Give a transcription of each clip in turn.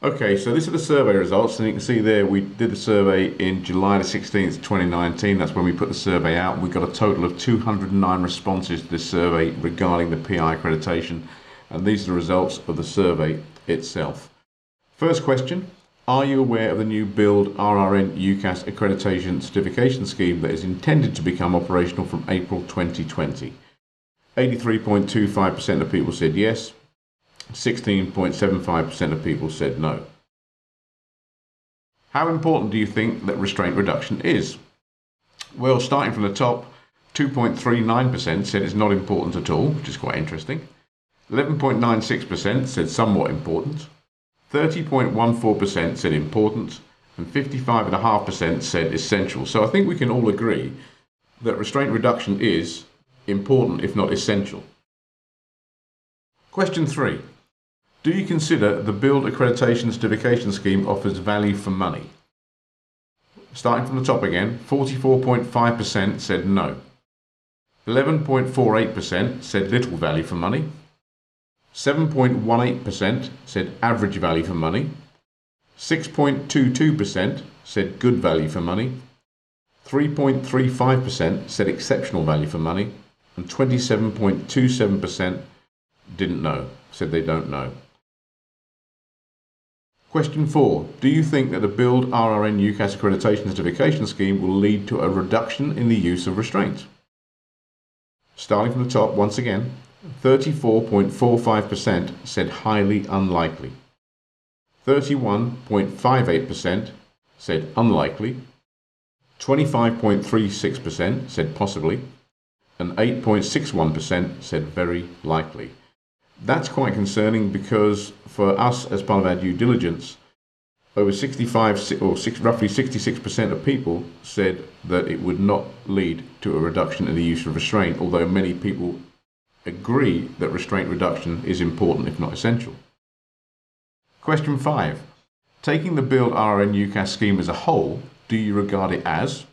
Okay, so this are the survey results, and you can see there we did the survey in July the 16th, 2019. That's when we put the survey out. We got a total of 209 responses to this survey regarding the PI accreditation, and these are the results of the survey itself. First question, are you aware of the new BILD RRNIUKAS Accreditation Certification Scheme that is intended to become operational from April 2020? 83.25% of people said yes. 16.75% of people said no. How important do you think that restraint reduction is? Well, starting from the top, 2.39% said it's not important at all, which is quite interesting. 11.96% said somewhat important. 30.14% said important, and 55.5% said essential. So I think we can all agree that restraint reduction is important, if not essential. Question 3. Do you consider the BILD Accreditation Certification Scheme offers value for money? Starting from the top again, 44.5% said no. 11.48% said little value for money. 7.18% said average value for money. 6.22% said good value for money. 3.35% said exceptional value for money. And 27.27% didn't know, said they don't know. Question 4. Do you think that the BILD RRNIUKAS Accreditation Certification Scheme will lead to a reduction in the use of restraint? Starting from the top once again, 34.45% said highly unlikely. 31.58% said unlikely. 25.36% said possibly. And 8.61% said very likely. That's quite concerning because for us, as part of our due diligence, over 65 or roughly 66% of people said that it would not lead to a reduction in the use of restraint, although many people agree that restraint reduction is important, if not essential. Question 5. Taking the BILD RRNIUKAS scheme as a whole, do you regard it as,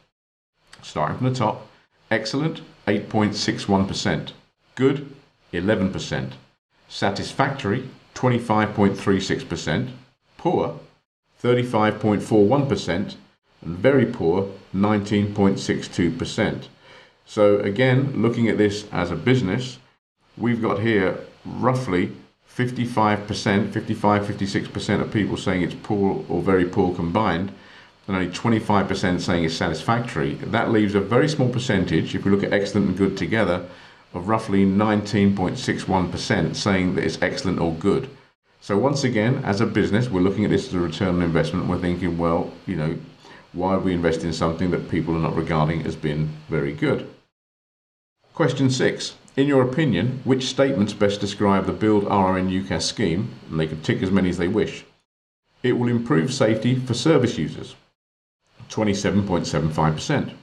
starting from the top, excellent, 8.61%, good, 11%, satisfactory, 25.36%, poor, 35.41%, and very poor, 19.62%. So again, looking at this as a business, we've got here roughly 56% of people saying it's poor or very poor combined, and only 25% saying it's satisfactory. That leaves a very small percentage, if we look at excellent and good together, of roughly 19.61% saying that it's excellent or good. So once again, as a business, we're looking at this as a return on investment. We're thinking, well, why would we invest in something that people are not regarding as being very good? Question 6. In your opinion, which statements best describe the BILD RRNIUKAS scheme? And they can tick as many as they wish. It will improve safety for service users, 27.75%.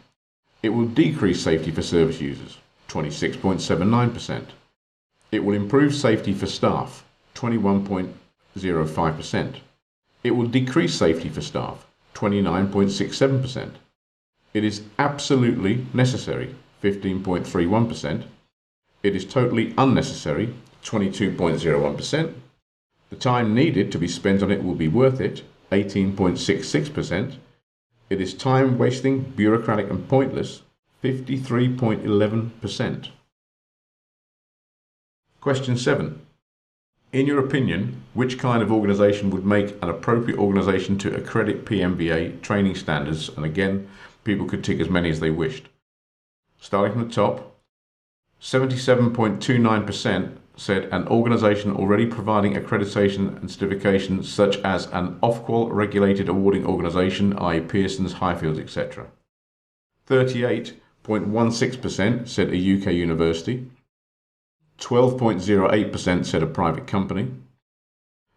It will decrease safety for service users, 26.79%. It will improve safety for staff, 21.05%. It will decrease safety for staff, 29.67%. It is absolutely necessary, 15.31%. It is totally unnecessary, 22.01%. The time needed to be spent on it will be worth it, 18.66%. It is time wasting, bureaucratic and pointless, 53.11%. Question 7. In your opinion, which kind of organisation would make an appropriate organisation to accredit PMVA training standards? And again, people could tick as many as they wished. Starting from the top, 77.29% said an organisation already providing accreditation and certification such as an Ofqual regulated awarding organisation, i.e. Pearson's, Highfields, etc. 38.16% said a UK university. 12.08% said a private company.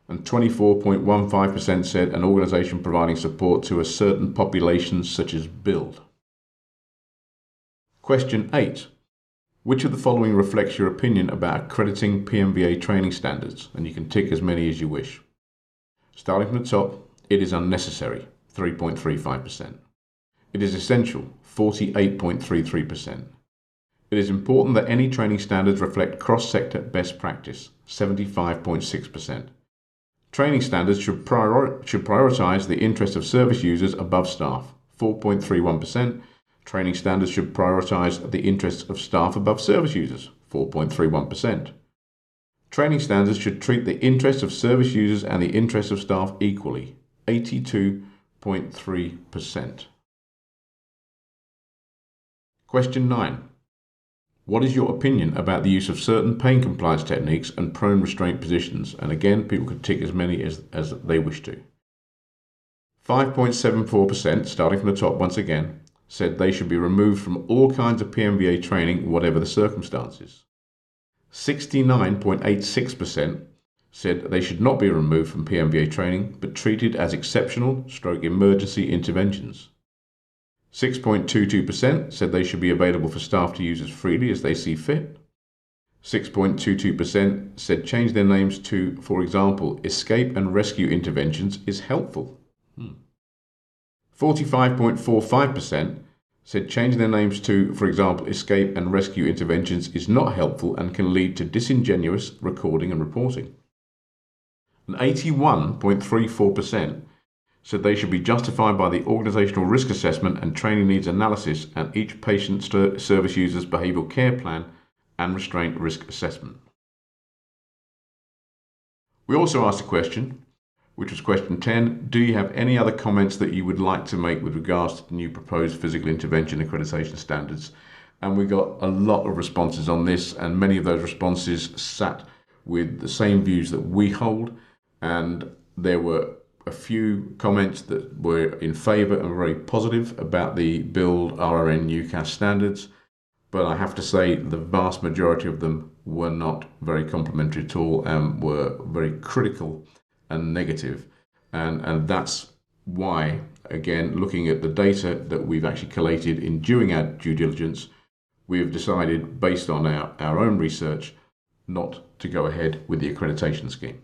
And 24.15% said an organisation providing support to a certain population such as BILD. Question 8. Which of the following reflects your opinion about accrediting PMVA training standards? And you can tick as many as you wish. Starting from the top, it is unnecessary, 3.35%. It is essential, 48.33%. It is important that any training standards reflect cross-sector best practice, 75.6%. Training standards should prioritise the interest of service users above staff, 4.31%. Training standards should prioritise the interests of staff above service users, 4.31%. Training standards should treat the interests of service users and the interests of staff equally, 82.3%. Question 9. What is your opinion about the use of certain pain compliance techniques and prone restraint positions? And again, people could tick as many as they wish to. 5.74%, starting from the top once again, said they should be removed from all kinds of PMVA training, whatever the circumstances. 69.86% said they should not be removed from PMVA training, but treated as exceptional / emergency interventions. 6.22% said they should be available for staff to use as freely as they see fit. 6.22% said change their names to, for example, escape and rescue interventions is helpful. 45.45% said change their names to, for example, escape and rescue interventions is not helpful and can lead to disingenuous recording and reporting. And 81.34% said they should be justified by the organisational risk assessment and training needs analysis and each patient service user's behavioural care plan and restraint risk assessment. We also asked a question, which was question 10, do you have any other comments that you would like to make with regards to the new proposed physical intervention accreditation standards? And we got a lot of responses on this, and many of those responses sat with the same views that we hold, and there were a few comments that were in favour and very positive about the BILD RRNIUKAS standards, but I have to say the vast majority of them were not very complimentary at all and were very critical and negative, and that's why, again, looking at the data that we've actually collated in doing our due diligence, we have decided, based on our own research, not to go ahead with the accreditation scheme.